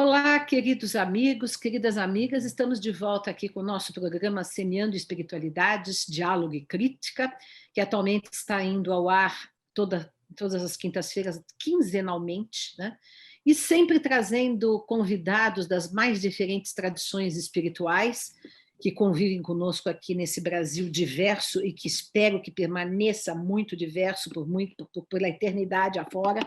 Olá, queridos amigos, queridas amigas, estamos de volta aqui com o nosso programa Semeando Espiritualidades, Diálogo e Crítica, que atualmente está indo ao ar todas as quintas-feiras, quinzenalmente, né? E sempre trazendo convidados das mais diferentes tradições espirituais que convivem conosco aqui nesse Brasil diverso e que espero que permaneça muito diverso pela eternidade afora,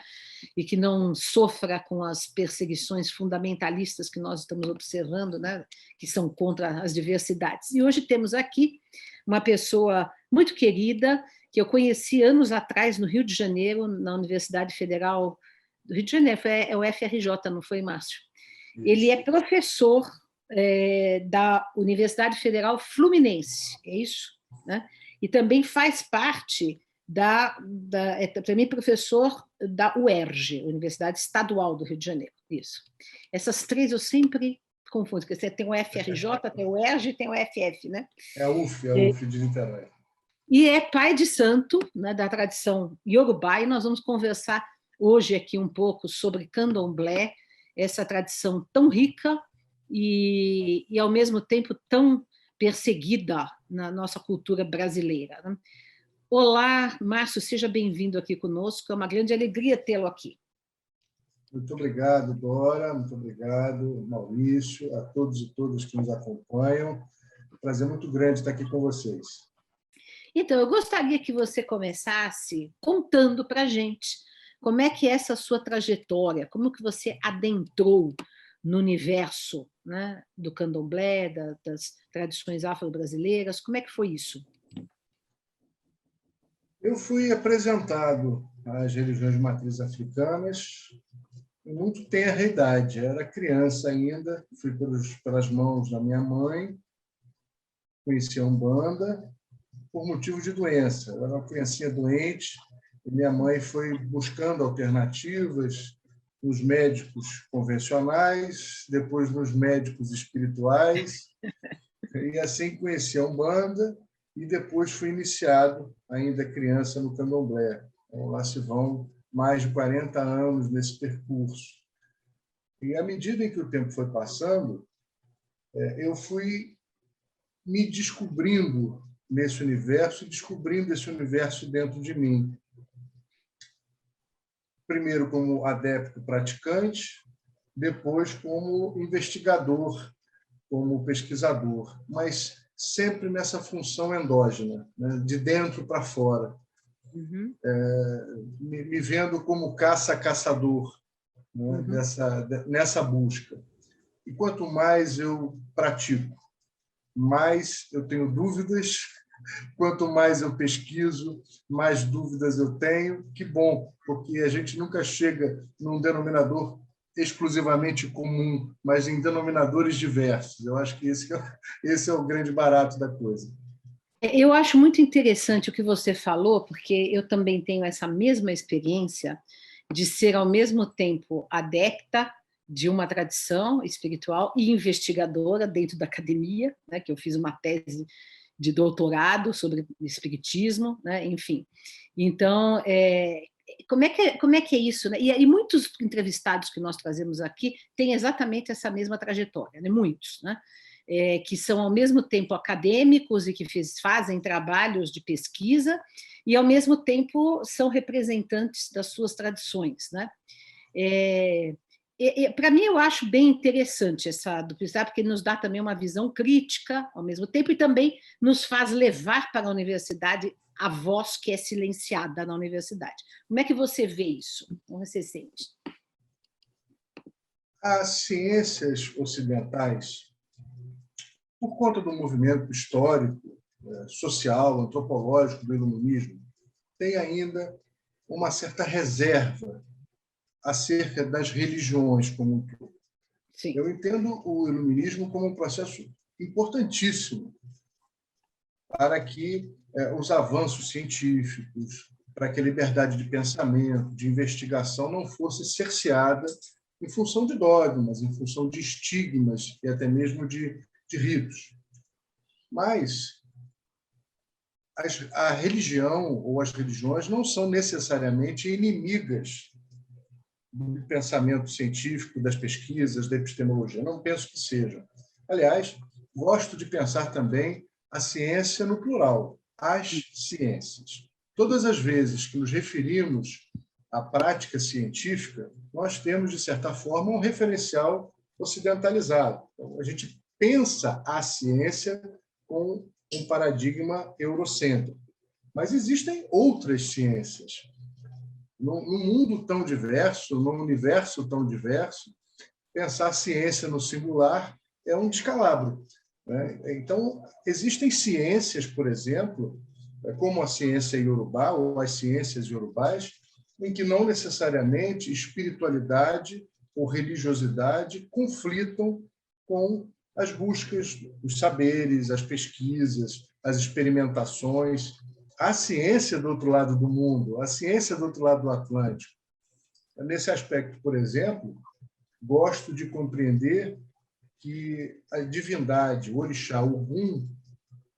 e que não sofra com as perseguições fundamentalistas que nós estamos observando, né, que são contra as diversidades. E hoje temos aqui uma pessoa muito querida, que eu conheci anos atrás no Rio de Janeiro, na Universidade Federal do Rio de Janeiro, é o FRJ, não foi, Márcio? Isso. Ele é professor da Universidade Federal Fluminense, é isso? Né? E também faz parte é também professor da UERJ, Universidade Estadual do Rio de Janeiro. Isso. Essas três eu sempre confundo, porque você tem o FRJ, tem o UERJ e tem o FF, né? É a UF de Niterói. E é pai de santo, né, da tradição Yorubá, e nós vamos conversar hoje aqui um pouco sobre candomblé, essa tradição tão rica e ao mesmo tempo tão perseguida na nossa cultura brasileira. Né? Olá, Márcio, seja bem-vindo aqui conosco, é uma grande alegria tê-lo aqui. Muito obrigado, Dora, muito obrigado, Maurício, a todos e todas que nos acompanham. Um prazer muito grande estar aqui com vocês. Então, eu gostaria que você começasse contando para a gente como é que é essa sua trajetória, como que você adentrou no universo, né, do candomblé, das tradições afro-brasileiras, como é que foi isso? Eu fui apresentado às religiões de matriz africanas muito tenra idade. Eu era criança ainda, fui pelas mãos da minha mãe, conheci a Umbanda por motivo de doença. Eu era uma criancinha doente e minha mãe foi buscando alternativas nos médicos convencionais, depois nos médicos espirituais, e assim conheci a Umbanda e depois fui iniciado, ainda criança, no candomblé. Então, lá se vão mais de 40 anos nesse percurso. E à medida em que o tempo foi passando, eu fui me descobrindo nesse universo e descobrindo esse universo dentro de mim. Primeiro como adepto praticante, depois como investigador, como pesquisador, mas sempre nessa função endógena, né? De dentro para fora. Uhum. Me vendo como caça-caçador, né? Uhum. Nessa busca. E quanto mais eu pratico, mais eu tenho dúvidas. Quanto mais eu pesquiso, mais dúvidas eu tenho. Que bom, porque a gente nunca chega num denominador exclusivamente comum, mas em denominadores diversos. Eu acho que esse é o grande barato da coisa. Eu acho muito interessante o que você falou, porque eu também tenho essa mesma experiência de ser, ao mesmo tempo, adepta de uma tradição espiritual e investigadora dentro da academia, né, que eu fiz uma tese de doutorado sobre espiritismo, né, enfim. Então, como é que é isso? Né? E muitos entrevistados que nós trazemos aqui têm exatamente essa mesma trajetória, né? Muitos, né? Que são, ao mesmo tempo, acadêmicos e que fazem trabalhos de pesquisa e, ao mesmo tempo, são representantes das suas tradições. Né? Para mim, eu acho bem interessante essa duplicidade, porque nos dá também uma visão crítica, ao mesmo tempo, e também nos faz levar para a universidade a voz que é silenciada na universidade. Como é que você vê isso? Como você sente? As ciências ocidentais, por conta do movimento histórico, social, antropológico do iluminismo, tem ainda uma certa reserva acerca das religiões como um todo. Sim. Eu entendo o iluminismo como um processo importantíssimo para que os avanços científicos, para que a liberdade de pensamento, de investigação não fosse cerceada em função de dogmas, em função de estigmas e até mesmo de ritos. Mas a religião ou as religiões não são necessariamente inimigas do pensamento científico, das pesquisas, da epistemologia. Não penso que sejam. Aliás, gosto de pensar também a ciência no plural, as ciências. Todas as vezes que nos referimos à prática científica, nós temos, de certa forma, um referencial ocidentalizado. Então, a gente pensa a ciência com um paradigma eurocêntrico. Mas existem outras ciências. Num mundo tão diverso, num universo tão diverso, pensar a ciência no singular é um descalabro, né? Então, existem ciências, por exemplo, como a ciência iorubá ou as ciências iorubás, em que não necessariamente espiritualidade ou religiosidade conflitam com as buscas, os saberes, as pesquisas, as experimentações. A ciência do outro lado do mundo, a ciência do outro lado do Atlântico. Nesse aspecto, por exemplo, gosto de compreender que a divindade, o orixá, o Ogum,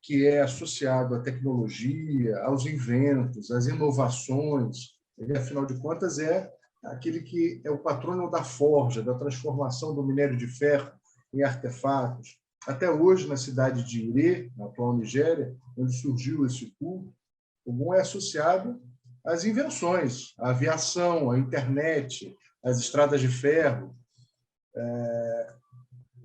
que é associado à tecnologia, aos inventos, às inovações, ele, afinal de contas, é aquele que é o patrono da forja, da transformação do minério de ferro em artefatos. Até hoje, na cidade de Ire, na atual Nigéria, onde surgiu esse culto, o Ogum é associado às invenções, à aviação, à internet, às estradas de ferro.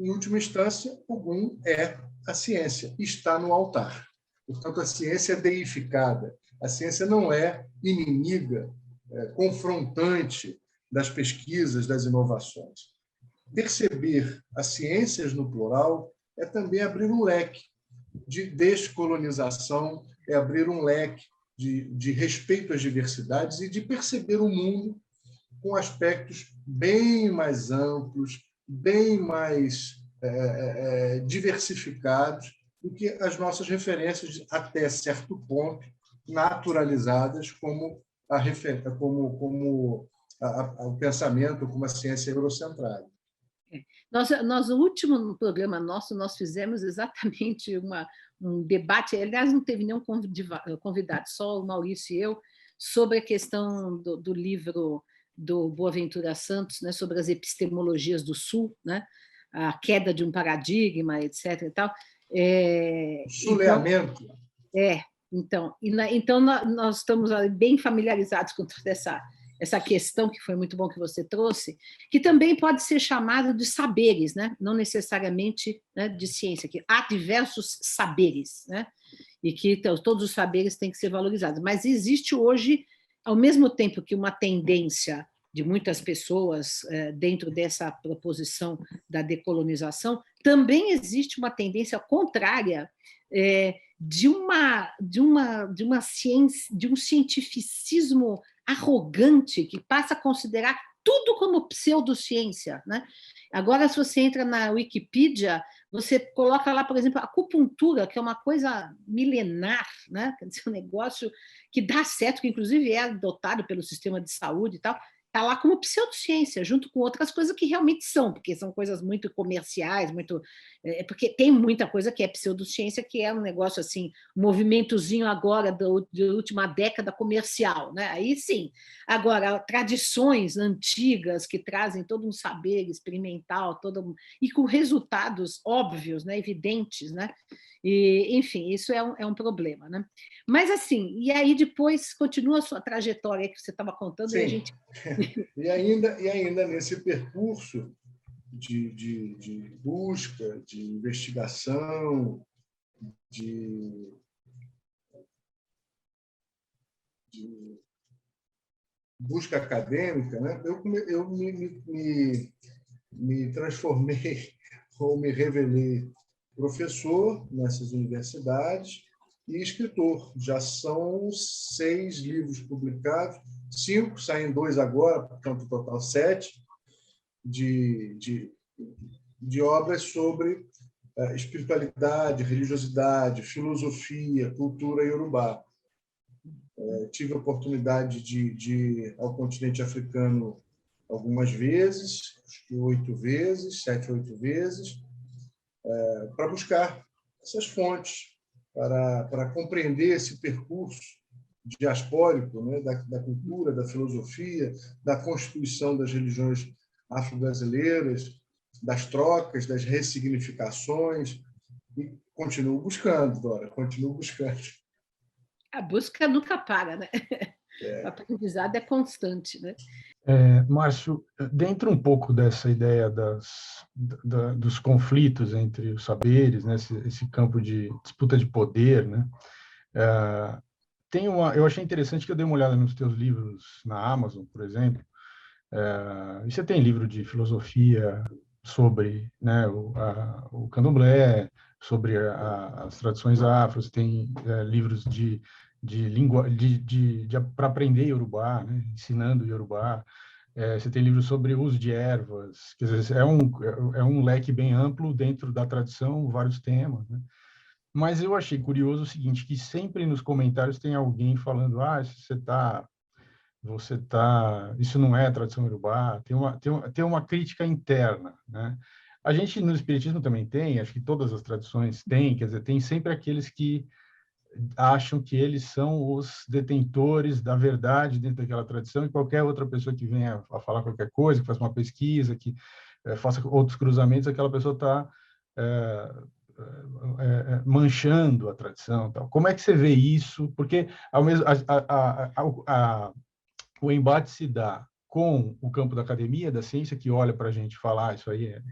Em última instância, o Ogum é a ciência, está no altar. Portanto, a ciência é deificada. A ciência não é inimiga, confrontante das pesquisas, das inovações. Perceber as ciências no plural é também abrir um leque de descolonização, é abrir um leque de respeito às diversidades e de perceber o mundo com aspectos bem mais amplos, bem mais diversificados do que as nossas referências, até certo ponto, naturalizadas como o pensamento, como a ciência eurocentrada. No último programa nosso, nós fizemos exatamente um debate, aliás, não teve nenhum convidado, só o Maurício e eu, sobre a questão do livro do Boaventura Santos, né, sobre as epistemologias do Sul, né, a queda de um paradigma, etc. E tal. Suleamento. Então nós estamos bem familiarizados com toda essa questão, que foi muito bom que você trouxe, que também pode ser chamada de saberes, né? Não necessariamente, né, de ciência, que há diversos saberes, né? E que todos os saberes têm que ser valorizados. Mas existe hoje, ao mesmo tempo que uma tendência de muitas pessoas dentro dessa proposição da decolonização, também existe uma tendência contrária de uma ciência, de um cientificismo arrogante que passa a considerar tudo como pseudociência, né? Agora, se você entra na Wikipedia, você coloca lá, por exemplo, a acupuntura, que é uma coisa milenar, né? Quer dizer, um negócio que dá certo, que inclusive é adotado pelo sistema de saúde e tal, está lá como pseudociência, junto com outras coisas que realmente são, porque são coisas muito comerciais, porque tem muita coisa que é pseudociência, que é um negócio assim, um movimentozinho agora da última década comercial, né? Aí sim. Agora, tradições antigas que trazem todo um saber experimental, e com resultados óbvios, né? Evidentes, né? E, enfim, isso é um problema, né? Mas assim, e aí depois continua a sua trajetória que você estava contando. Sim. E a gente... e ainda nesse percurso de busca, de investigação, de busca acadêmica, né? Eu me transformei ou me revelei professor nessas universidades e escritor. Já são 6 livros publicados, 5, saem 2 agora, portanto, total 7, de obras sobre espiritualidade, religiosidade, filosofia, cultura iorubá. Tive a oportunidade de ir ao continente africano algumas vezes, acho que 8 vezes, 7, 8 vezes, para buscar essas fontes, para compreender esse percurso diaspórico, né, da cultura, da filosofia, da constituição das religiões afro-brasileiras, das trocas, das ressignificações, e continuo buscando, Dora, continuo buscando. A busca nunca para, né? O aprendizado é constante, né? Márcio, dentro um pouco dessa ideia dos conflitos entre os saberes, né, esse campo de disputa de poder, né, eu achei interessante que eu dei uma olhada nos teus livros na Amazon, por exemplo, e você tem livro de filosofia sobre, né, o candomblé, sobre as tradições afro, você tem livros de língua para aprender Iorubá, né, ensinando Iorubá. Você tem livros sobre o uso de ervas, quer dizer, é um leque bem amplo dentro da tradição, vários temas, né? Mas eu achei curioso o seguinte, que sempre nos comentários tem alguém falando, isso não é tradição Iorubá, tem uma crítica interna, né? A gente no Espiritismo também tem, acho que todas as tradições têm, quer dizer, tem sempre aqueles que acham que eles são os detentores da verdade dentro daquela tradição, e qualquer outra pessoa que venha a falar qualquer coisa, que faça uma pesquisa, que faça outros cruzamentos, aquela pessoa está manchando a tradição. Tal. Como é que você vê isso? Porque ao mesmo, o embate se dá com o campo da academia, da ciência, que olha para a gente e fala, isso aí é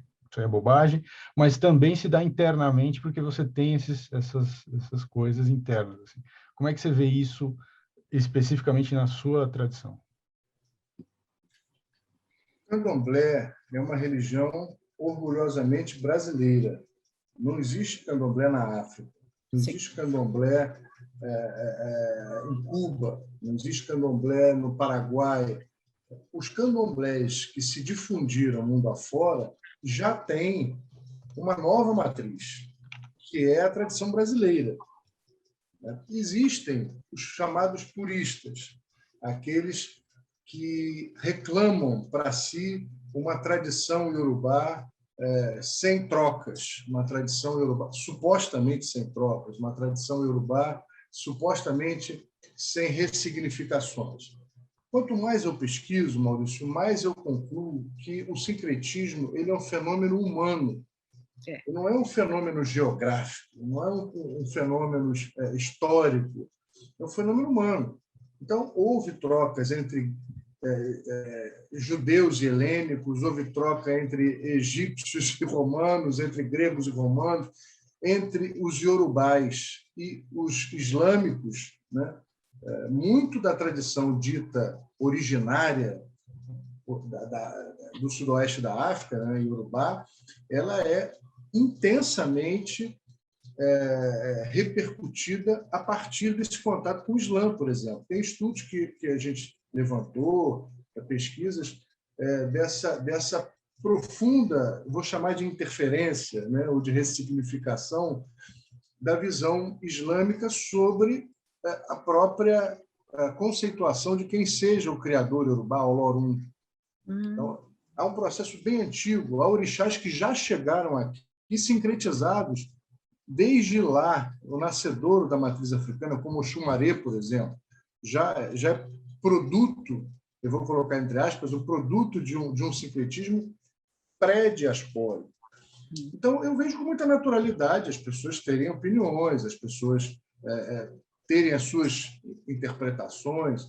bobagem, mas também se dá internamente, porque você tem essas coisas internas. Assim. Como é que você vê isso especificamente na sua tradição? O candomblé é uma religião orgulhosamente brasileira. Não existe candomblé na África, não existe candomblé em Cuba, não existe candomblé no Paraguai. Os candomblés que se difundiram mundo afora já têm uma nova matriz, que é a tradição brasileira. Existem os chamados puristas, aqueles que reclamam para si uma tradição iorubá sem trocas, uma tradição iorubá supostamente sem trocas, uma tradição iorubá supostamente sem ressignificações. Quanto mais eu pesquiso, Maurício, mais eu concluo que o sincretismo ele é um fenômeno humano. Não é um fenômeno geográfico, não é um fenômeno histórico, é um fenômeno humano. Então, houve trocas entre judeus e helênicos, houve troca entre egípcios e romanos, entre gregos e romanos, entre os iorubais e os islâmicos, né? Muito da tradição dita originária do sudoeste da África, né, iorubá, ela é intensamente repercutida a partir desse contato com o Islã, por exemplo. Tem estudos que a gente levantou, pesquisas, dessa profunda, vou chamar de interferência, né, ou de ressignificação da visão islâmica sobre a própria conceituação de quem seja o criador iorubá, o Lorum. Então, há um processo bem antigo, há orixás que já chegaram aqui sincretizados desde lá, o nascedouro da matriz africana, como o Xumaré, por exemplo, já é produto, eu vou colocar entre aspas, o produto de um sincretismo pré-diaspórico. Então, eu vejo com muita naturalidade as pessoas terem opiniões, as pessoas terem as suas interpretações,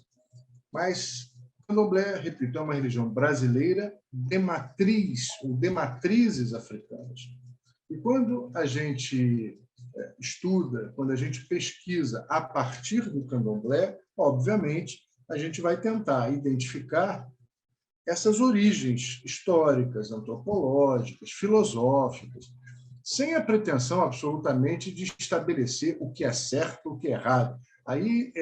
mas o candomblé, repito, é uma religião brasileira de matriz, ou de matrizes africanas. E quando a gente estuda, quando a gente pesquisa a partir do candomblé, obviamente, a gente vai tentar identificar essas origens históricas, antropológicas, filosóficas, sem a pretensão absolutamente de estabelecer o que é certo, o que é errado. Aí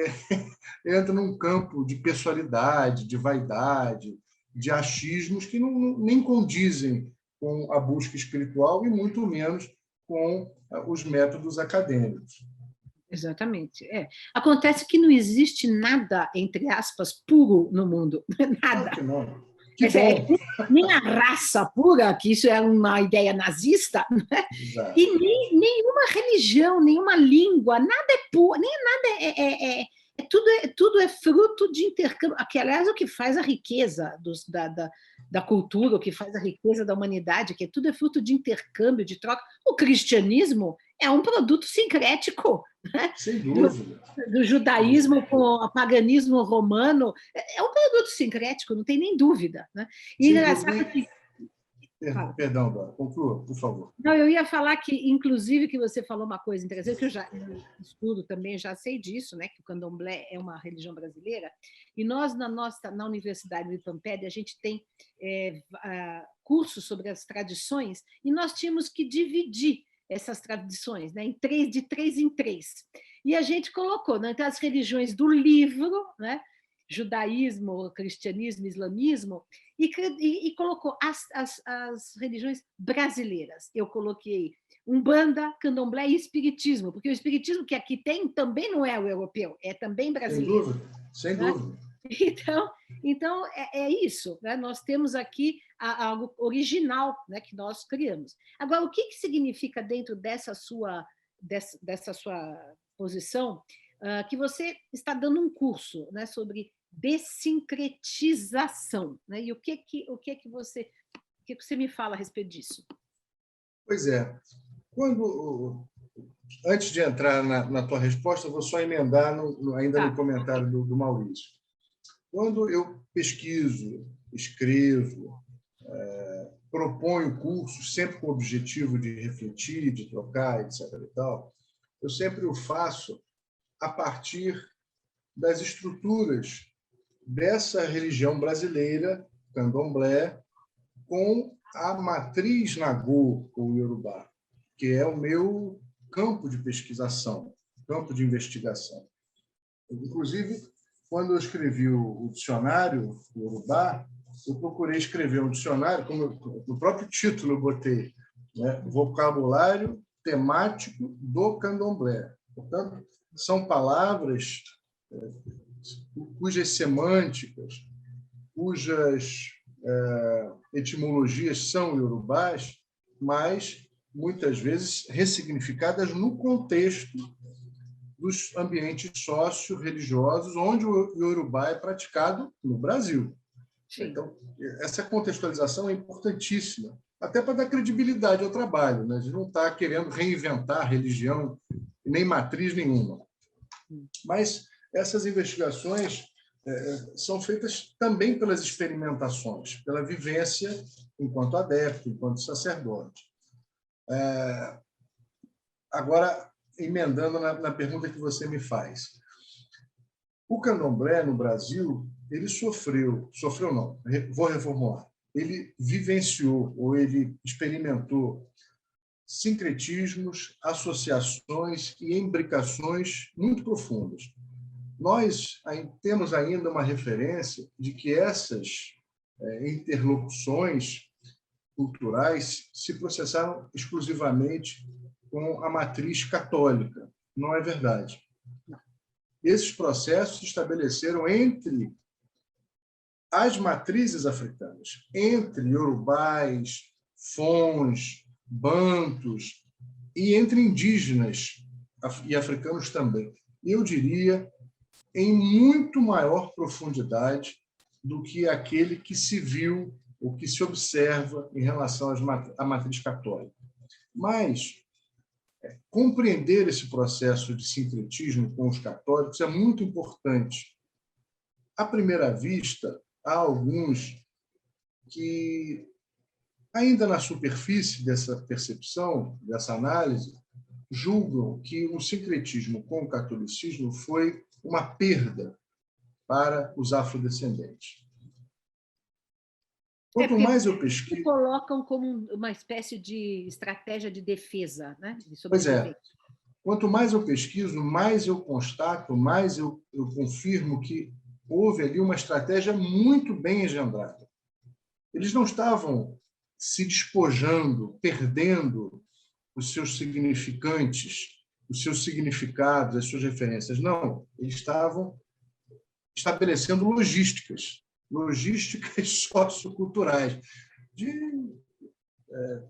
entra num campo de pessoalidade, de vaidade, de achismos que nem condizem com a busca espiritual e muito menos com os métodos acadêmicos. Exatamente. Acontece que não existe nada, entre aspas, puro no mundo. Nada. Claro que não. Que bom. Nem a raça pura, que isso é uma ideia nazista, né? E nenhuma religião, nenhuma língua, nada é puro, nem nada é tudo é fruto de intercâmbio, que, aliás, é o que faz a riqueza da cultura, o que faz a riqueza da humanidade, que tudo é fruto de intercâmbio, de troca. O cristianismo é um produto sincrético, né? Sem dúvida. Do judaísmo com o paganismo romano, é um produto sincrético, não tem nem dúvida. Né? E engraçado que... Perdão, Dora, conclua, por favor. Não, eu ia falar que, inclusive, que você falou uma coisa interessante, que eu já estudo também, já sei disso, né, que o candomblé é uma religião brasileira, e nós, na Universidade de Pampédia, a gente tem cursos sobre as tradições, e nós tínhamos que dividir essas tradições, né, de 3 em 3. E a gente colocou, né, as religiões do livro, né, judaísmo, cristianismo, islamismo, e colocou as religiões brasileiras. Eu coloquei Umbanda, Candomblé e Espiritismo, porque o Espiritismo que aqui tem também não é o europeu, é também brasileiro. Sem dúvida. Então é isso, né? Nós temos aqui algo original, né, que nós criamos. Agora, o que significa dentro dessa sua posição que você está dando um curso, né, sobre dessincretização, né? E o que você me fala a respeito disso? Pois é. Antes de entrar na tua resposta, eu vou só emendar no comentário do Maurício. Quando eu pesquiso, escrevo, proponho cursos, sempre com o objetivo de refletir, de trocar, etc. e tal, eu sempre o faço a partir das estruturas dessa religião brasileira, candomblé, com a matriz Nagô, ou Iorubá, que é o meu campo de pesquisação, campo de investigação. Inclusive, quando eu escrevi o dicionário Iorubá, eu procurei escrever um dicionário, como no próprio título eu botei, né, vocabulário temático do candomblé. Portanto, são palavras cujas semânticas, cujas etimologias são iorubás, mas muitas vezes ressignificadas no contexto dos ambientes socio-religiosos onde o iorubá é praticado no Brasil. Sim. Então, essa contextualização é importantíssima, até para dar credibilidade ao trabalho, né? A gente não está querendo reinventar religião, nem matriz nenhuma. Mas essas investigações são feitas também pelas experimentações, pela vivência enquanto adepto, enquanto sacerdote. Agora, emendando na pergunta que você me faz. O candomblé, no Brasil, ele sofreu não, vou reformular, ele vivenciou ou ele experimentou sincretismos, associações e imbricações muito profundas. Nós temos ainda uma referência de que essas interlocuções culturais se processaram exclusivamente com a matriz católica. Não é verdade. Esses processos se estabeleceram entre as matrizes africanas, entre iorubás, fons, bantos e entre indígenas e africanos também. Eu diria em muito maior profundidade do que aquele que se viu ou que se observa em relação à matriz católica. Mas compreender esse processo de sincretismo com os católicos é muito importante. À primeira vista, há alguns que, ainda na superfície dessa percepção, dessa análise, julgam que o sincretismo com o catolicismo foi uma perda para os afrodescendentes. Quanto mais eu pesquiso... colocam como uma espécie de estratégia de defesa, né? Pois é. Quanto mais eu pesquiso, mais eu constato, mais eu confirmo que houve ali uma estratégia muito bem engendrada. Eles não estavam se despojando, perdendo os seus significantes, os seus significados, as suas referências. Não, eles estavam estabelecendo logísticas socioculturais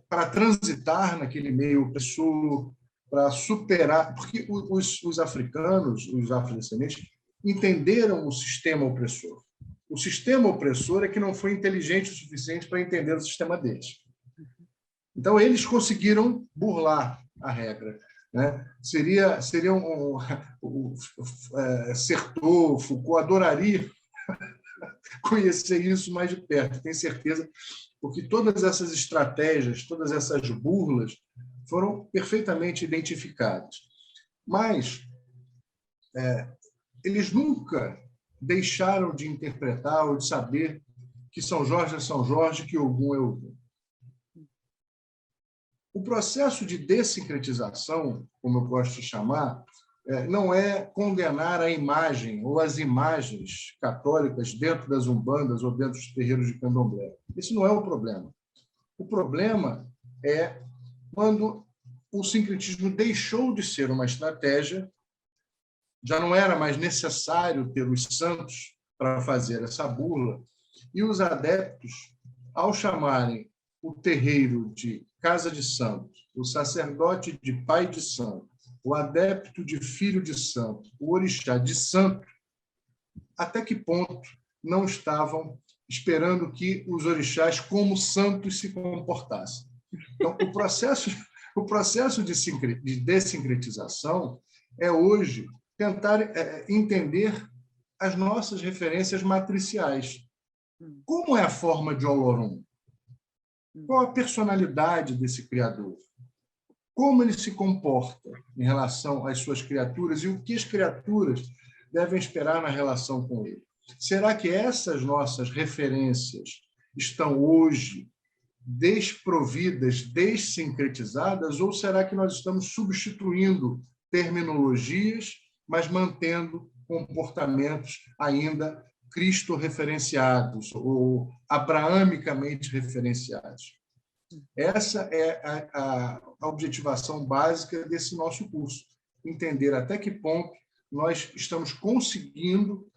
para transitar naquele meio opressor, para superar... Porque os africanos, os afrodescendentes, entenderam o sistema opressor. O sistema opressor é que não foi inteligente o suficiente para entender o sistema deles. Então, eles conseguiram burlar a regra, né? Seria Certeau, Foucault adoraria conhecer isso mais de perto, tenho certeza, porque todas essas estratégias, todas essas burlas foram perfeitamente identificadas. Mas eles nunca deixaram de interpretar ou de saber que São Jorge é São Jorge, que Ogum é Ogum. O processo de dessincretização, como eu gosto de chamar, não é condenar a imagem ou as imagens católicas dentro das umbandas ou dentro dos terreiros de candomblé. Esse não é o problema. O problema é quando o sincretismo deixou de ser uma estratégia, já não era mais necessário ter os santos para fazer essa burla, e os adeptos, ao chamarem o terreiro de casa de santo, o sacerdote de pai de santo, o adepto de filho de santo, o orixá de santo, até que ponto não estavam esperando que os orixás, como santos, se comportassem? Então, o processo de dessincretização é hoje tentar entender as nossas referências matriciais. Como é a forma de Olorum? Qual a personalidade desse criador? Como ele se comporta em relação às suas criaturas e o que as criaturas devem esperar na relação com ele? Será que essas nossas referências estão hoje desprovidas, dessincretizadas, ou será que nós estamos substituindo terminologias, mas mantendo comportamentos ainda cristo-referenciados ou abraamicamente referenciados? Essa é a objetivação básica desse nosso curso, entender até que ponto nós estamos conseguindo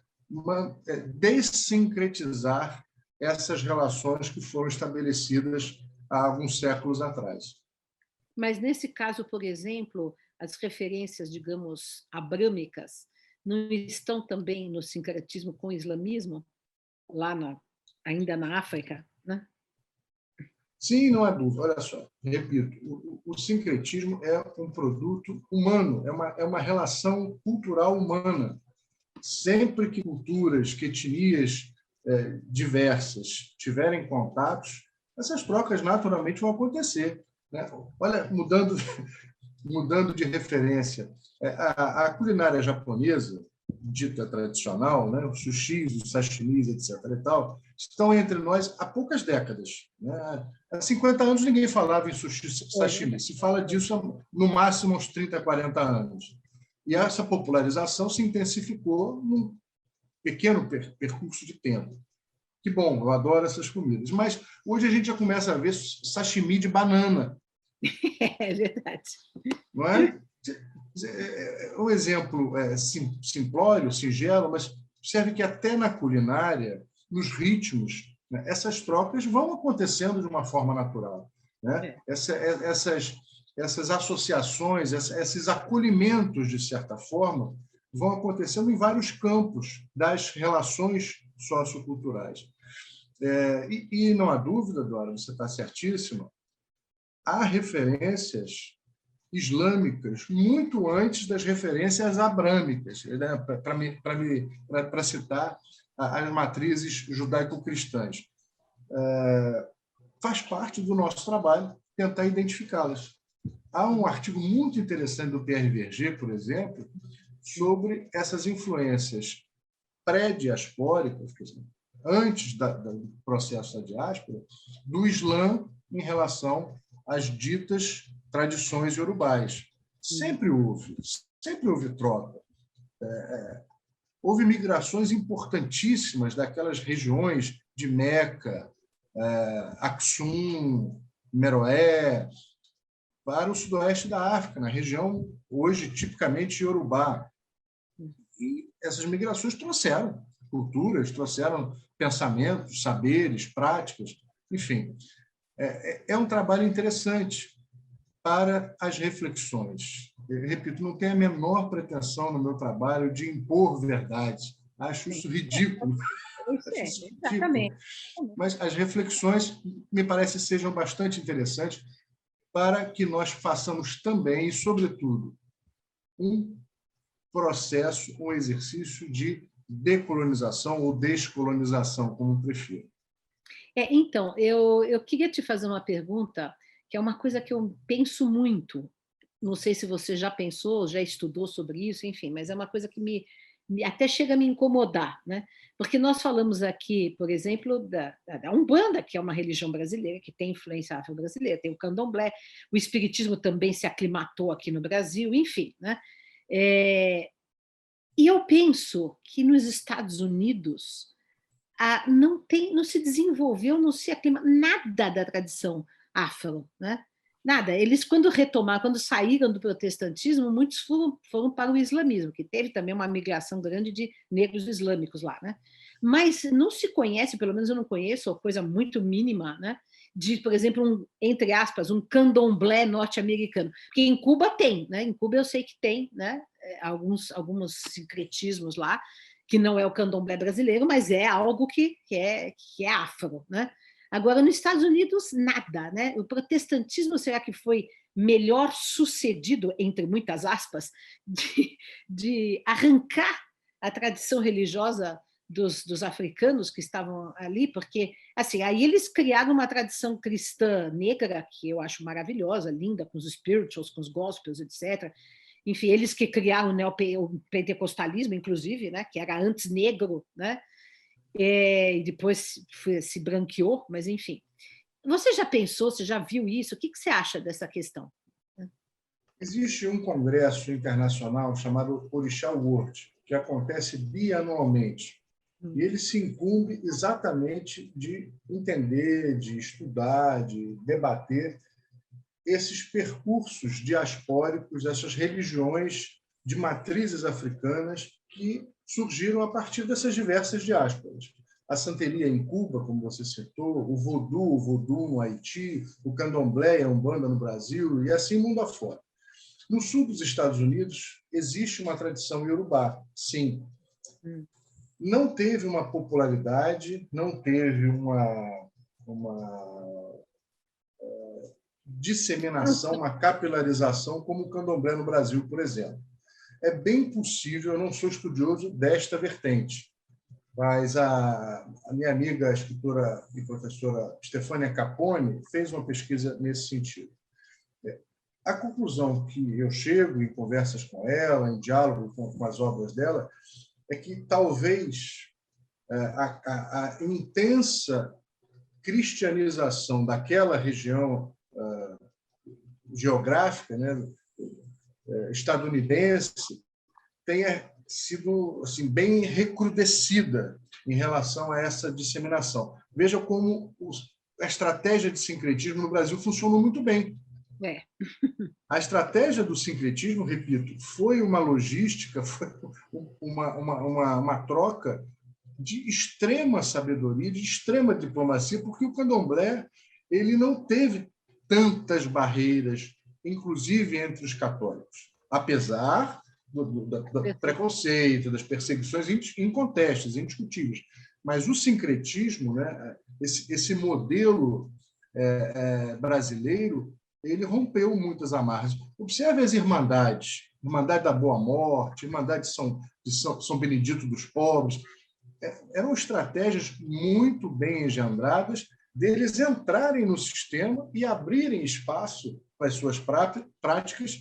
dessincretizar essas relações que foram estabelecidas há alguns séculos atrás. Mas, nesse caso, por exemplo, as referências, digamos, abrâmicas, não estão também no sincretismo com o islamismo, ainda na África, né? Sim, não há dúvida. Olha só, repito, o sincretismo é um produto humano, é uma relação cultural humana. Sempre que culturas, que etnias diversas tiverem contatos, essas trocas naturalmente vão acontecer, né? Olha, mudando de referência, a culinária japonesa, dita tradicional, né, os sushis, os sashimis, etc. e tal, estão entre nós há poucas décadas, né? Há 50 anos ninguém falava em sushi e sashimi. Se fala disso no máximo uns 30, 40 anos. E essa popularização se intensificou num pequeno percurso de tempo. Que bom, eu adoro essas comidas. Mas hoje a gente já começa a ver sashimi de banana. É verdade. Não é? Um exemplo simplório, singelo, mas observe que até na culinária, nos ritmos, né, essas trocas vão acontecendo de uma forma natural, né? Essas associações, esses acolhimentos, de certa forma, vão acontecendo em vários campos das relações socioculturais. E não há dúvida, Dora, você está certíssima, há referências islâmicas muito antes das referências abrâmicas, né? Para citar as matrizes judaico-cristãs. Faz parte do nosso trabalho tentar identificá-las. Há um artigo muito interessante do Pierre Verger, por exemplo, sobre essas influências pré-diaspóricas, antes do processo da diáspora, do Islã em relação às ditas tradições iorubais. Sempre houve troca. Houve migrações importantíssimas daquelas regiões de Meca, Aksum, Meroé, para o sudoeste da África, na região hoje tipicamente iorubá. E essas migrações trouxeram culturas, trouxeram pensamentos, saberes, práticas, enfim. É um trabalho interessante para as reflexões. Eu repito, não tenho a menor pretensão no meu trabalho de impor verdade. Acho isso ridículo. Acho isso ridículo. Exatamente. Mas as reflexões, me parece, sejam bastante interessantes para que nós façamos também, e, sobretudo, um processo, um exercício de decolonização ou descolonização, como prefiro. Então, eu queria te fazer uma pergunta, que é uma coisa que eu penso muito. Não sei se você já pensou, já estudou sobre isso, enfim, mas é uma coisa que até chega a me incomodar, né? Porque nós falamos aqui, por exemplo, da Umbanda, que é uma religião brasileira, que tem influência afro-brasileira, tem o candomblé, o espiritismo também se aclimatou aqui no Brasil, enfim, né? E eu penso que nos Estados Unidos não se desenvolveu, não se aclimatou nada da tradição afro, né? Nada. Eles, quando saíram do protestantismo, muitos foram para o islamismo, que teve também uma migração grande de negros islâmicos lá, né? Mas não se conhece, pelo menos eu não conheço, ou coisa muito mínima, né? De, por exemplo, entre aspas, um candomblé norte-americano. Porque em Cuba tem, né? Em Cuba eu sei que tem, né? Alguns sincretismos lá, que não é o candomblé brasileiro, mas é algo que é afro, né? Agora, nos Estados Unidos, nada, né? O protestantismo, será que foi melhor sucedido, entre muitas aspas, de arrancar a tradição religiosa dos africanos que estavam ali? Porque, assim, aí eles criaram uma tradição cristã negra, que eu acho maravilhosa, linda, com os spirituals, com os gospels, etc., enfim, eles que criaram o pentecostalismo, inclusive, né, que era antes negro, né, e depois se branqueou, mas enfim. Você já pensou, você já viu isso? O que você acha dessa questão? Existe um congresso internacional chamado Orixá World, que acontece bianualmente. E ele se incumbe exatamente de entender, de estudar, de debater esses percursos diaspóricos, essas religiões de matrizes africanas que surgiram a partir dessas diversas diásporas. A santeria em Cuba, como você citou, o voodoo no Haiti, o candomblé e a umbanda no Brasil, e assim mundo afora. No sul dos Estados Unidos, existe uma tradição iorubá, sim. Não teve uma popularidade, não teve uma disseminação, uma capilarização como o candomblé no Brasil, por exemplo. É bem possível, eu não sou estudioso desta vertente, mas a minha amiga, a escritora e professora Stefânia Capone, fez uma pesquisa nesse sentido. A conclusão que eu chego em conversas com ela, em diálogo com as obras dela, é que talvez a intensa cristianização daquela região geográfica, né, estadunidense, tenha sido assim, bem recrudescida em relação a essa disseminação. Veja como a estratégia de sincretismo no Brasil funcionou muito bem. A estratégia do sincretismo, repito, foi uma logística, foi uma troca de extrema sabedoria, de extrema diplomacia, porque o candomblé ele não teve tantas barreiras, inclusive entre os católicos, apesar do preconceito, das perseguições incontestáveis, indiscutíveis. Mas o sincretismo, né, esse modelo brasileiro, ele rompeu muitas amarras. Observe as irmandades, Irmandade da Boa Morte, Irmandade de São Benedito dos Pobres, eram estratégias muito bem engendradas deles entrarem no sistema e abrirem espaço para as suas práticas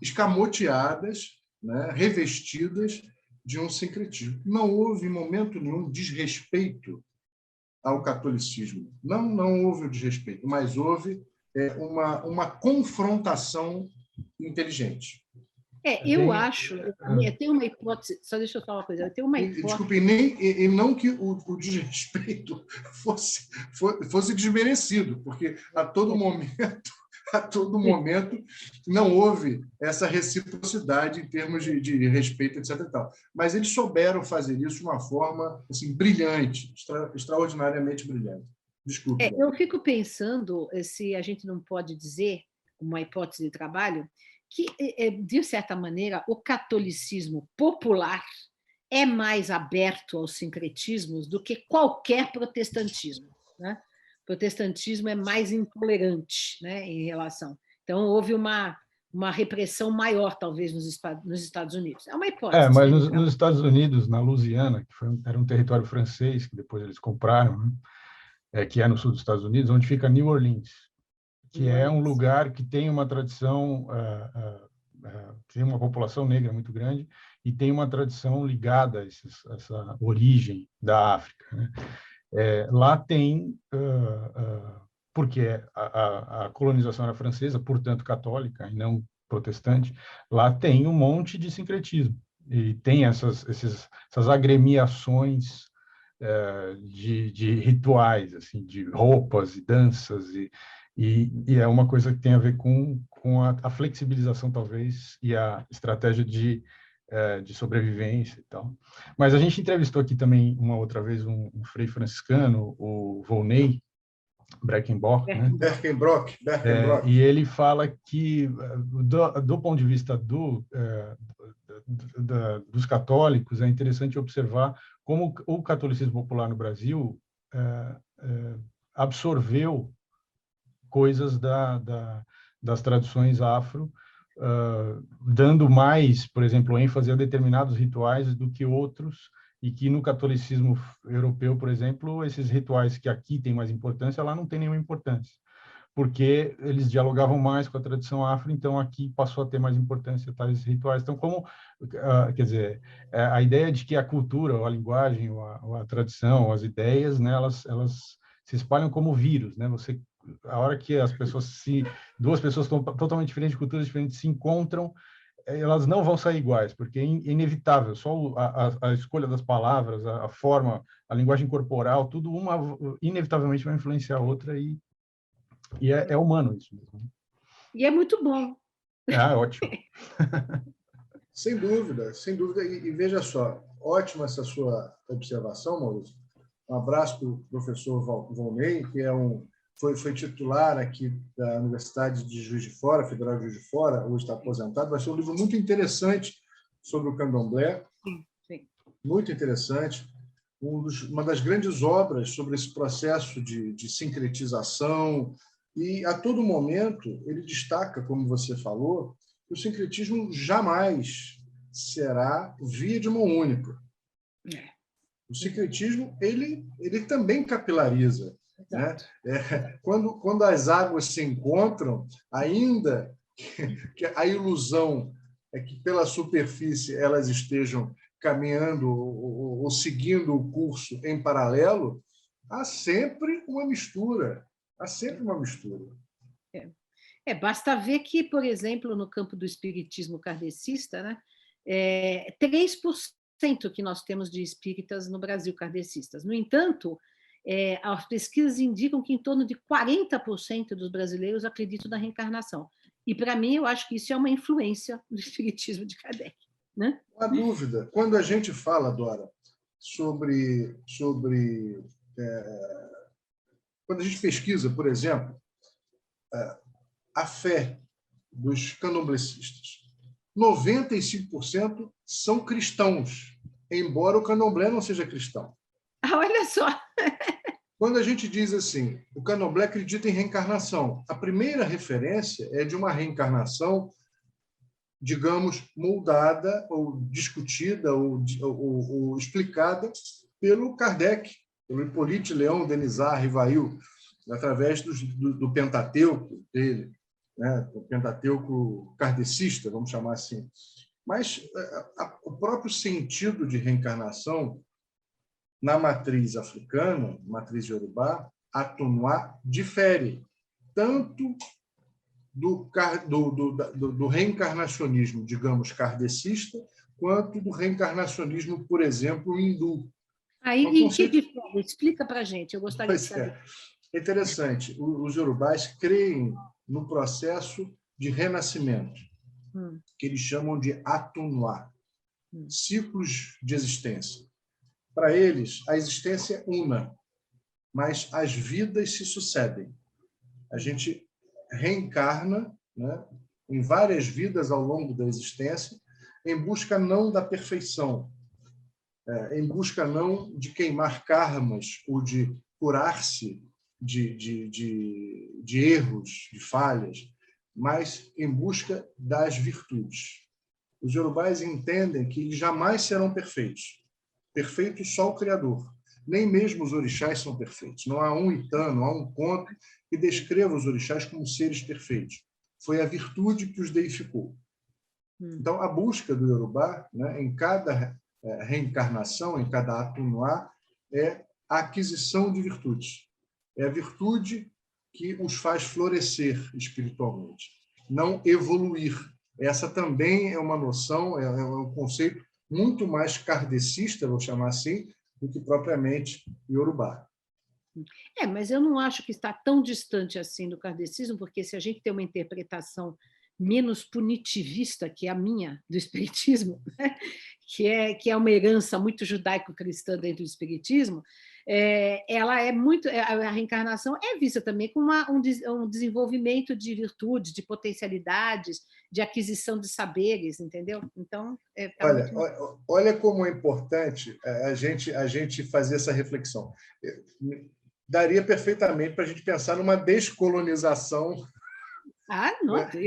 escamoteadas, né, revestidas de um sincretismo. Não houve, em momento nenhum, desrespeito ao catolicismo. Não houve o desrespeito, mas houve uma confrontação inteligente. Eu acho, eu tenho uma hipótese, só deixa eu falar uma coisa, eu tenho uma hipótese... Desculpe, e não que o desrespeito fosse desmerecido, porque a todo momento não houve essa reciprocidade em termos de respeito, etc. E tal. Mas eles souberam fazer isso de uma forma assim, brilhante, extraordinariamente brilhante. Desculpe. Eu fico pensando se a gente não pode dizer, uma hipótese de trabalho, que, de certa maneira, o catolicismo popular é mais aberto aos sincretismos do que qualquer protestantismo, né? O protestantismo é mais intolerante, né, em relação. Então, houve uma repressão maior, talvez, nos Estados Unidos. É uma hipótese. Mas Né? nos Estados Unidos, na Louisiana, que era um território francês, que depois eles compraram, né, que é no sul dos Estados Unidos, onde fica New Orleans, que é um lugar que tem uma tradição, tem uma população negra muito grande e tem uma tradição ligada a essa origem da África. Né? Lá tem, porque a colonização era francesa, portanto católica e não protestante, lá tem um monte de sincretismo e tem essas agremiações de rituais, assim, de roupas e danças e é uma coisa que tem a ver com a flexibilização, talvez, e a estratégia de sobrevivência e tal. Mas a gente entrevistou aqui também, uma outra vez, um frei franciscano, o Volney Breckenbrock, né? Berkenbrock. E ele fala que, do ponto de vista dos católicos, é interessante observar como o catolicismo popular no Brasil absorveu coisas das tradições afro, dando mais, por exemplo, ênfase a determinados rituais do que outros, e que no catolicismo europeu, por exemplo, esses rituais que aqui têm mais importância, lá não tem nenhuma importância, porque eles dialogavam mais com a tradição afro, então aqui passou a ter mais importância tais rituais. Então, quer dizer, a ideia de que a cultura, ou a linguagem, ou a tradição, ou as ideias, né, elas se espalham como vírus, né? A hora que duas pessoas totalmente diferentes, de culturas diferentes, se encontram, elas não vão sair iguais, porque é inevitável. Só a escolha das palavras, a forma, a linguagem corporal, tudo uma inevitavelmente vai influenciar a outra e é humano isso mesmo. E é muito bom. Ótimo. Sem dúvida, sem dúvida. E veja só, ótima essa sua observação, Maurício. Um abraço para o professor Volney, que foi titular aqui da Universidade de Juiz de Fora, Federal de Juiz de Fora, hoje está aposentado. Vai ser um livro muito interessante sobre o candomblé, sim. Muito interessante. Uma das grandes obras sobre esse processo de sincretização, e a todo momento ele destaca, como você falou, que o sincretismo jamais será via de mão única. O sincretismo ele também capilariza. Né? Quando as águas se encontram, ainda que a ilusão é que pela superfície elas estejam caminhando ou seguindo o curso em paralelo, há sempre uma mistura. Basta ver que, por exemplo, no campo do espiritismo kardecista, né, 3% que nós temos de espíritas no Brasil kardecistas. No entanto, as pesquisas indicam que em torno de 40% dos brasileiros acreditam na reencarnação. E, para mim, eu acho que isso é uma influência do espiritismo de Kardec. Né? Não há dúvida. Quando a gente fala, Dora, quando a gente pesquisa, por exemplo, a fé dos candomblecistas, 95% são cristãos, embora o candomblé não seja cristão. Olha só! Quando a gente diz assim, o candomblé acredita em reencarnação, a primeira referência é de uma reencarnação, digamos, moldada ou discutida ou explicada pelo Kardec, pelo Hippolyte Léon Denisard Rivail, através do Pentateuco dele, né? O Pentateuco kardecista, vamos chamar assim. Mas o próprio sentido de reencarnação na matriz africana, matriz iorubá, Atunwa, difere tanto do reencarnacionismo, digamos, kardecista, quanto do reencarnacionismo, por exemplo, hindu. Aí, que difere? Explica para a gente, eu gostaria de saber. É interessante. Os iorubás creem no processo de renascimento, que eles chamam de Atunwa, ciclos de existência. Para eles, a existência é una, mas as vidas se sucedem. A gente reencarna, né, em várias vidas ao longo da existência, em busca não da perfeição, em busca não de queimar karmas ou de curar-se de erros, de falhas, mas em busca das virtudes. Os iorubás entendem que eles jamais serão perfeitos. Perfeito só o Criador. Nem mesmo os orixás são perfeitos. Não há um Itã, não há um conto que descreva os orixás como seres perfeitos. Foi a virtude que os deificou. Então, a busca do iorubá, né, em cada reencarnação, em cada atunuá, é a aquisição de virtudes. É a virtude que os faz florescer espiritualmente, não evoluir. Essa também é uma noção, é um conceito muito mais kardecista, vou chamar assim, do que propriamente iorubá. Mas eu não acho que está tão distante assim do kardecismo, porque se a gente tem uma interpretação menos punitivista que a minha do espiritismo, né? que é uma herança muito judaico-cristã dentro do espiritismo, ela é muito, a reencarnação é vista também como um desenvolvimento de virtudes, de potencialidades, de aquisição de saberes, entendeu? Então, olha como é importante a gente fazer essa reflexão. Daria perfeitamente para a gente pensar numa descolonização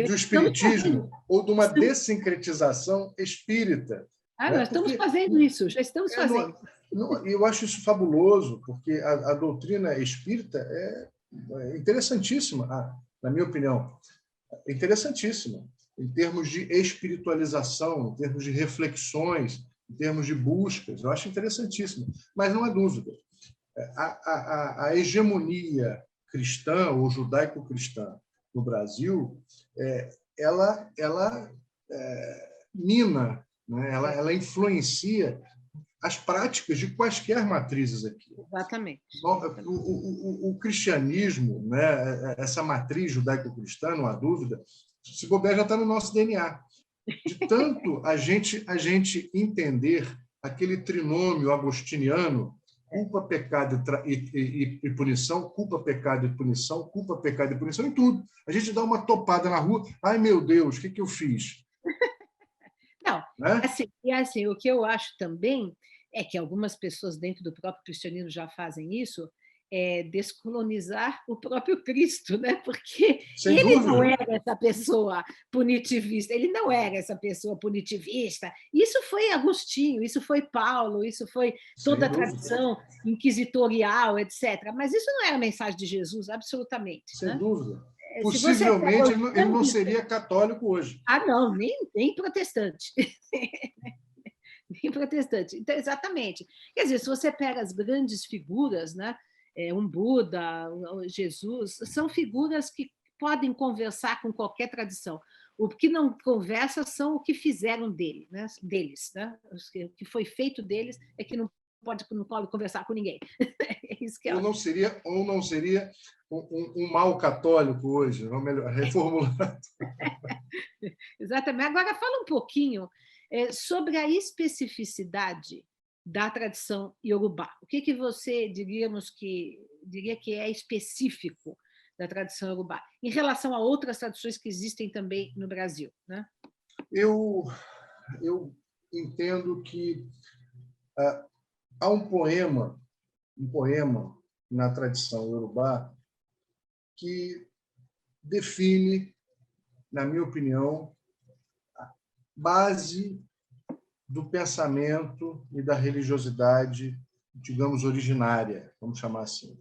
do espiritismo ou de uma dessincretização espírita. Nós estamos fazendo isso, já estamos fazendo. Eu acho isso fabuloso, porque a doutrina espírita é interessantíssima, na minha opinião. É interessantíssima, em termos de espiritualização, em termos de reflexões, em termos de buscas. Eu acho interessantíssima. Mas não há dúvida. A hegemonia cristã ou judaico-cristã no Brasil, ela mina, né? Ela influencia as práticas de quaisquer matrizes aqui. Exatamente. O cristianismo, né? Essa matriz judaico-cristã, não há dúvida, se bobear, já está no nosso DNA. De tanto a gente entender aquele trinômio agostiniano, culpa, pecado e punição, culpa, pecado e punição, culpa, pecado e punição, em tudo. A gente dá uma topada na rua, ai, meu Deus, o que eu fiz? Não, né? assim, o que eu acho também é que algumas pessoas dentro do próprio cristianismo já fazem isso, descolonizar o próprio Cristo, né? Porque sem ele dúvida. não era essa pessoa punitivista, ele não era essa pessoa punitivista. Isso foi Agostinho, isso foi Paulo, isso foi toda a tradição inquisitorial, etc. Mas isso não era a mensagem de Jesus, absolutamente. Sem né? dúvida. Possivelmente ele não seria católico hoje. Não, nem protestante. Nem protestante. Então, exatamente. Quer dizer, se você pega as grandes figuras, né? Um Buda, Jesus, são figuras que podem conversar com qualquer tradição. O que não conversa são o que fizeram deles. Né? O que foi feito deles é que não pode conversar com ninguém. É isso que ou não seria um mau católico hoje, vamos melhor, reformular. Exatamente. Agora, fala um pouquinho sobre a especificidade da tradição iorubá. O que você diria que é específico da tradição iorubá, em relação a outras tradições que existem também no Brasil? Né? Eu entendo que há um poema na tradição iorubá que define, na minha opinião, a base do pensamento e da religiosidade, digamos, originária, vamos chamar assim,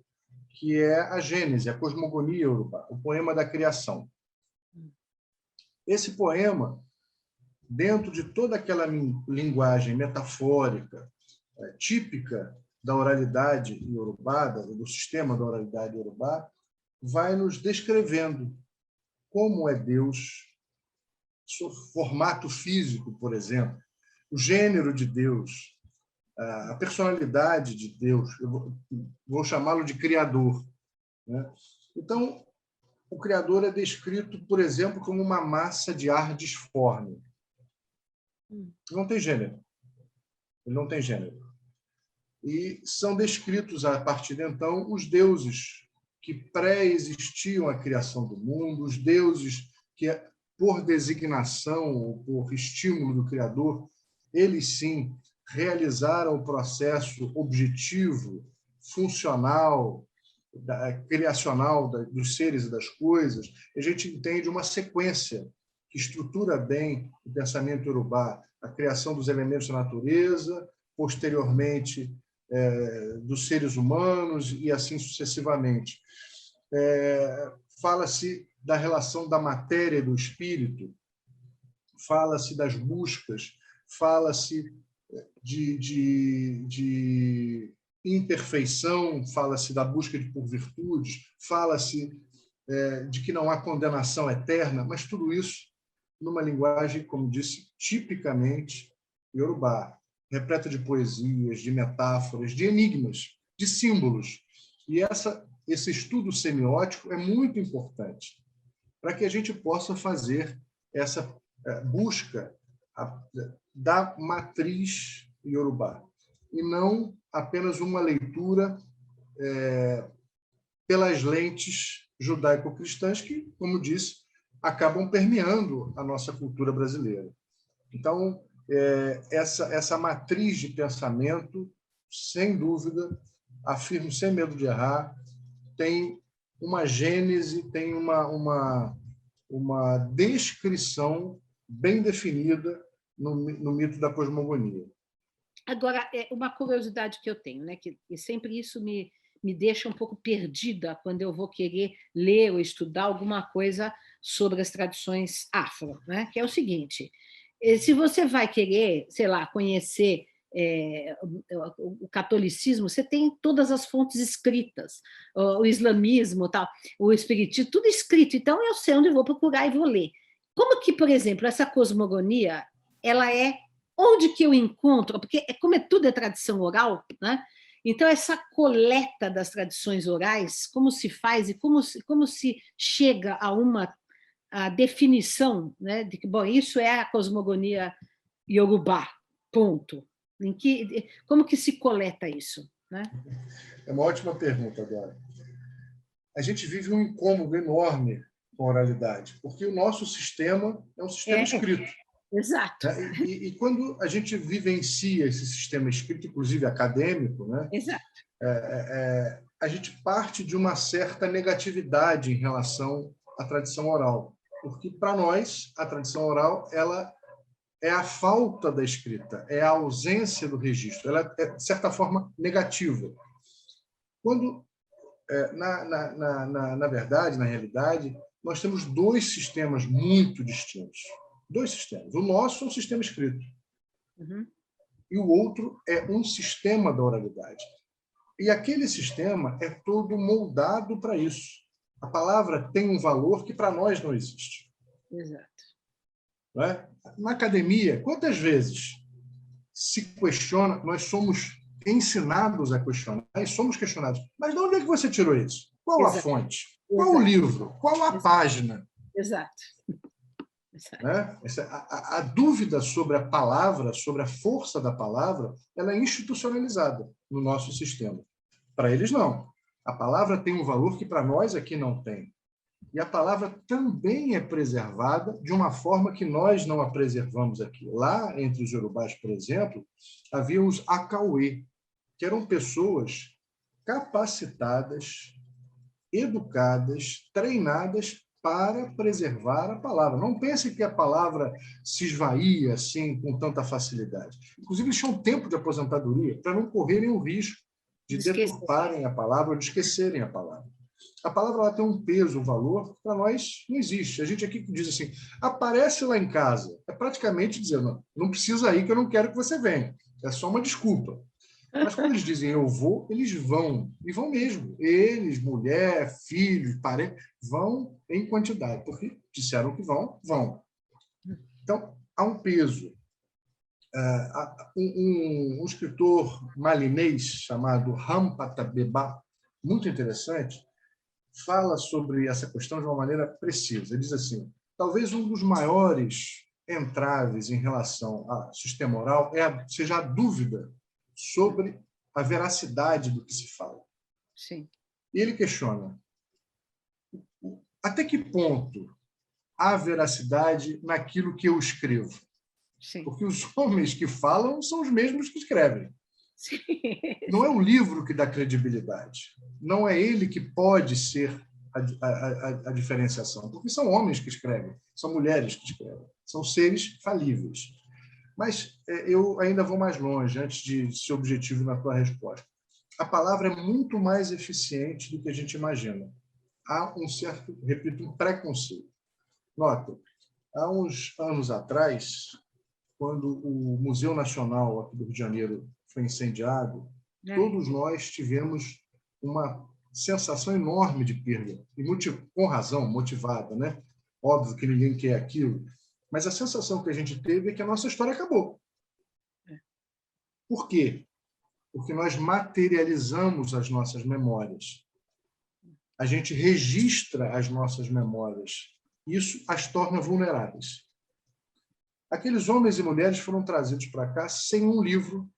que é a Gênese, a cosmogonia iorubá, o poema da criação. Esse poema, dentro de toda aquela linguagem metafórica, típica da oralidade iorubá, do sistema da oralidade iorubá, vai nos descrevendo como é Deus, seu formato físico, por exemplo, o gênero de Deus, a personalidade de Deus, eu vou chamá-lo de Criador. Né? Então, o Criador é descrito, por exemplo, como uma massa de ar disforme. Não tem gênero. Ele não tem gênero. E são descritos, a partir de então, os deuses que pré-existiam à criação do mundo, os deuses que por designação ou por estímulo do Criador, eles sim realizaram o processo objetivo, funcional, criacional dos seres e das coisas. A gente entende uma sequência que estrutura bem o pensamento iorubá, a criação dos elementos da natureza, posteriormente dos seres humanos e assim sucessivamente. Fala-se da relação da matéria e do espírito, fala-se das buscas, fala-se de imperfeição, fala-se da busca por virtudes, fala-se de que não há condenação eterna, mas tudo isso numa linguagem, como disse, tipicamente iorubá, repleta de poesias, de metáforas, de enigmas, de símbolos. E esse estudo semiótico é muito importante para que a gente possa fazer essa busca da matriz iorubá, e não apenas uma leitura pelas lentes judaico-cristãs que, como disse, acabam permeando a nossa cultura brasileira. Então, essa matriz de pensamento, sem dúvida, afirmo sem medo de errar, tem uma gênese, tem uma descrição bem definida no mito da cosmogonia. Agora, uma curiosidade que eu tenho, né, que sempre isso me deixa um pouco perdida quando eu vou querer ler ou estudar alguma coisa sobre as tradições afro, né, que é o seguinte: se você vai querer, sei lá, conhecer o catolicismo, você tem todas as fontes escritas, o islamismo, tal, o espiritismo, tudo escrito. Então, eu sei onde eu vou procurar e vou ler. Como que, por exemplo, essa cosmogonia, ela onde que eu encontro? Porque como tudo é tradição oral, né? Então, essa coleta das tradições orais, como se faz e como se chega a definição, né, de que, bom, isso é a cosmogonia iorubá, ponto. Como que se coleta isso? Né? É uma ótima pergunta, agora. A gente vive um incômodo enorme com a oralidade, porque o nosso sistema é um sistema escrito. Exato. Né? E quando a gente vivencia esse sistema escrito, inclusive acadêmico, né? Exato. A gente parte de uma certa negatividade em relação à tradição oral, porque, para nós, a tradição oral ela é a falta da escrita, é a ausência do registro, ela é, de certa forma, negativa. Quando, na verdade, na realidade, nós temos dois sistemas muito distintos. Dois sistemas. O nosso é um sistema escrito. Uhum. E o outro é um sistema da oralidade. E aquele sistema é todo moldado para isso. A palavra tem um valor que para nós não existe. Exato. Não é? Na academia, quantas vezes se questiona, nós somos ensinados a questionar e somos questionados. Mas de onde é que você tirou isso? Qual Exato. a fonte? Qual o livro? Qual a página? Exato. Né? A dúvida sobre a palavra, sobre a força da palavra, ela é institucionalizada no nosso sistema. Para eles, não. A palavra tem um valor que para nós aqui não tem. E a palavra também é preservada de uma forma que nós não a preservamos aqui. Lá, entre os iorubás, por exemplo, havia os acauê, que eram pessoas capacitadas, educadas, treinadas para preservar a palavra. Não pense que a palavra se esvaía assim com tanta facilidade. Inclusive, eles tinham tempo de aposentadoria para não correrem o risco de deturparem a palavra ou de esquecerem a palavra. A palavra ela tem um peso, um valor, que para nós não existe. A gente aqui diz assim, aparece lá em casa. É praticamente dizer, não precisa ir que eu não quero que você venha. É só uma desculpa. Mas quando eles dizem eu vou, eles vão. E vão mesmo. Eles, mulher, filhos, parentes, vão em quantidade. Porque disseram que vão, vão. Então, há um peso. Um escritor malinês chamado Rampatabeba, muito interessante, fala sobre essa questão de uma maneira precisa. Ele diz assim, talvez um dos maiores entraves em relação ao sistema oral seja a dúvida sobre a veracidade do que se fala. Sim. E ele questiona até que ponto há veracidade naquilo que eu escrevo. Sim. Porque os homens que falam são os mesmos que escrevem. Sim. Não é o livro que dá credibilidade. Não é ele que pode ser a diferenciação. Porque são homens que escrevem, são mulheres que escrevem, são seres falíveis. Mas eu ainda vou mais longe, antes de ser objetivo na tua resposta. A palavra é muito mais eficiente do que a gente imagina. Há um certo, repito, um preconceito. Nota, há uns anos atrás, quando o Museu Nacional aqui do Rio de Janeiro foi incendiado, todos nós tivemos uma sensação enorme de perda, e com razão, motivada, né? Óbvio que ninguém quer aquilo, mas a sensação que a gente teve é que a nossa história acabou. Por quê? Porque nós materializamos as nossas memórias. A gente registra as nossas memórias. Isso as torna vulneráveis. Aqueles homens e mulheres foram trazidos para cá sem um livro,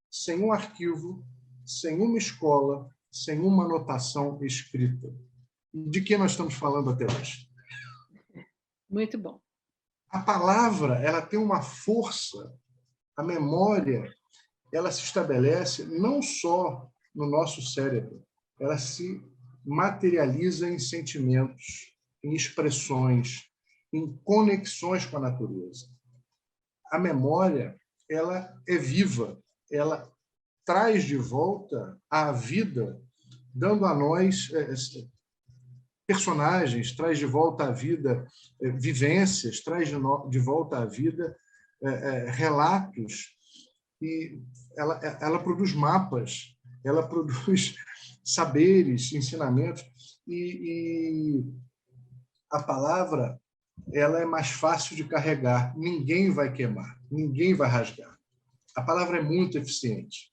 sem um arquivo, sem uma escola, sem uma anotação escrita. De que nós estamos falando até hoje? Muito bom. A palavra, ela tem uma força, a memória, ela se estabelece não só no nosso cérebro, ela se materializa em sentimentos, em expressões, em conexões com a natureza. A memória, ela é viva, ela traz de volta à vida, dando a nós personagens, traz de volta à vida vivências, traz de volta à vida relatos, e ela produz mapas, ela produz saberes, ensinamentos, e a palavra ela é mais fácil de carregar, ninguém vai queimar, ninguém vai rasgar. A palavra é muito eficiente.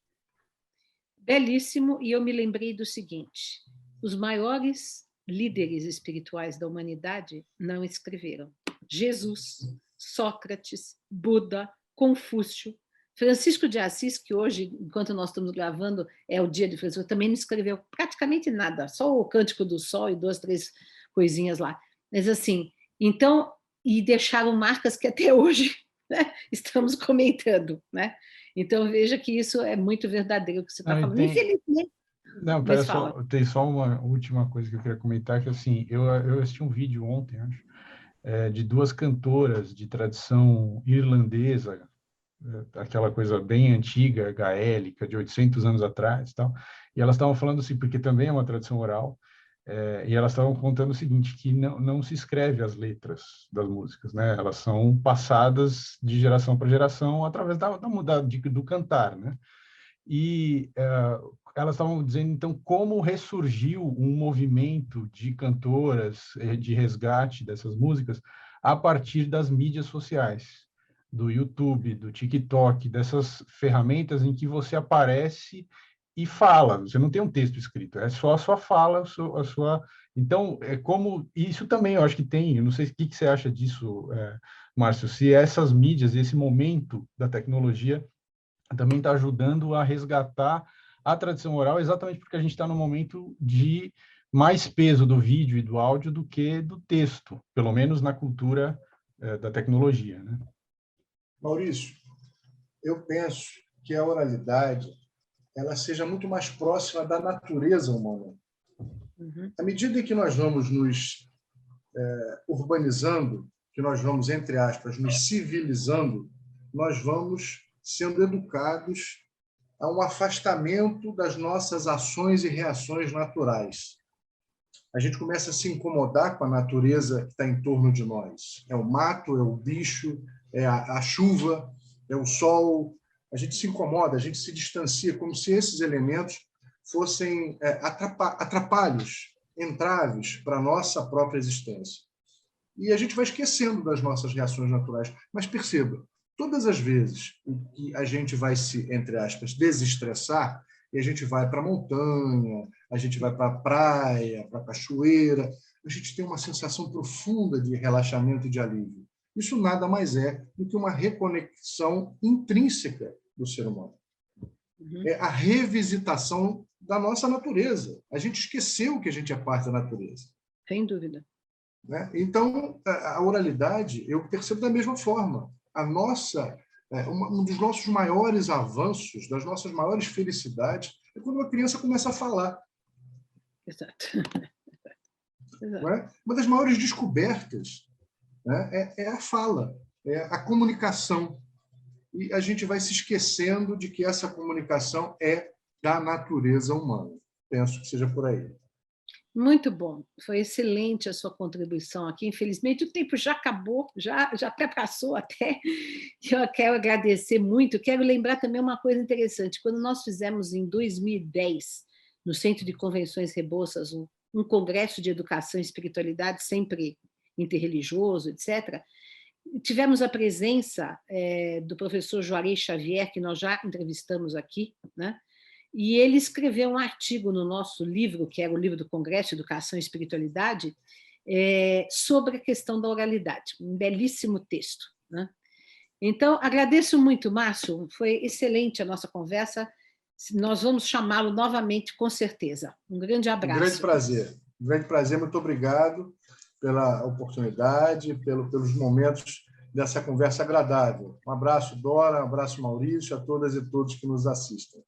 Belíssimo, e eu me lembrei do seguinte: os maiores líderes espirituais da humanidade não escreveram. Jesus, Sócrates, Buda, Confúcio, Francisco de Assis, que hoje, enquanto nós estamos gravando, é o dia de Francisco, também não escreveu praticamente nada, só o Cântico do Sol e 2, 3 coisinhas lá. Mas assim, então, e deixaram marcas que até hoje, né, estamos comentando, né? Então, veja que isso é muito verdadeiro o que você está falando. Infelizmente. Não, Mas pera fala. só, tem só uma última coisa que eu queria comentar, que assim, eu assisti um vídeo ontem, acho, de duas cantoras de tradição irlandesa, aquela coisa bem antiga, gaélica, de 800 anos atrás e tal, e elas estavam falando assim, porque também é uma tradição oral, e elas estavam contando o seguinte, que não se escreve as letras das músicas, né? Elas são passadas de geração para geração através do cantar, né? E elas estavam dizendo, então, como ressurgiu um movimento de cantoras, de resgate dessas músicas, a partir das mídias sociais, do YouTube, do TikTok, dessas ferramentas em que você aparece e fala. Você não tem um texto escrito, é só a sua fala, a sua... Então, é como... Isso também eu acho que tem, eu não sei o que você acha disso, Márcio, se essas mídias, esse momento da tecnologia também está ajudando a resgatar a tradição oral, exatamente porque a gente está no momento de mais peso do vídeo e do áudio do que do texto, pelo menos na cultura da tecnologia, né? Maurício, eu penso que a oralidade ela seja muito mais próxima da natureza humana. Uhum. À medida que nós vamos nos urbanizando, que nós vamos, entre aspas, nos civilizando, nós vamos sendo educados a um afastamento das nossas ações e reações naturais. A gente começa a se incomodar com a natureza que está em torno de nós. É o mato, é o bicho, é a chuva, é o sol. A gente se incomoda, a gente se distancia, como se esses elementos fossem atrapalhos, entraves para a nossa própria existência. E a gente vai esquecendo das nossas reações naturais. Mas perceba, todas as vezes que a gente vai se, entre aspas, desestressar, e a gente vai para a montanha, a gente vai para a praia, para a cachoeira, a gente tem uma sensação profunda de relaxamento e de alívio. Isso nada mais é do que uma reconexão intrínseca do ser humano. Uhum. É a revisitação da nossa natureza. A gente esqueceu que a gente é parte da natureza. Sem dúvida. né? Então, a oralidade, eu percebo da mesma forma. Um dos nossos maiores avanços, das nossas maiores felicidades, é quando uma criança começa a falar. Exato. Exato. Não é? Uma das maiores descobertas, né, é a fala, é a comunicação. E a gente vai se esquecendo de que essa comunicação é da natureza humana. Penso que seja por aí. Muito bom, foi excelente a sua contribuição aqui. Infelizmente, o tempo já acabou, já até passou até. Eu quero agradecer muito. Quero lembrar também uma coisa interessante. Quando nós fizemos em 2010, no Centro de Convenções Rebouças, um congresso de educação e espiritualidade, sempre interreligioso, etc., tivemos a presença do professor Juarez Xavier, que nós já entrevistamos aqui, né? E ele escreveu um artigo no nosso livro, que era o livro do Congresso, Educação e Espiritualidade, sobre a questão da oralidade. Um belíssimo texto, né? Então, agradeço muito, Márcio, foi excelente a nossa conversa. Nós vamos chamá-lo novamente, com certeza. Um grande abraço. Um grande prazer. Um grande prazer, muito obrigado pela oportunidade, pelos momentos dessa conversa agradável. Um abraço, Dora, um abraço, Maurício, a todas e todos que nos assistem.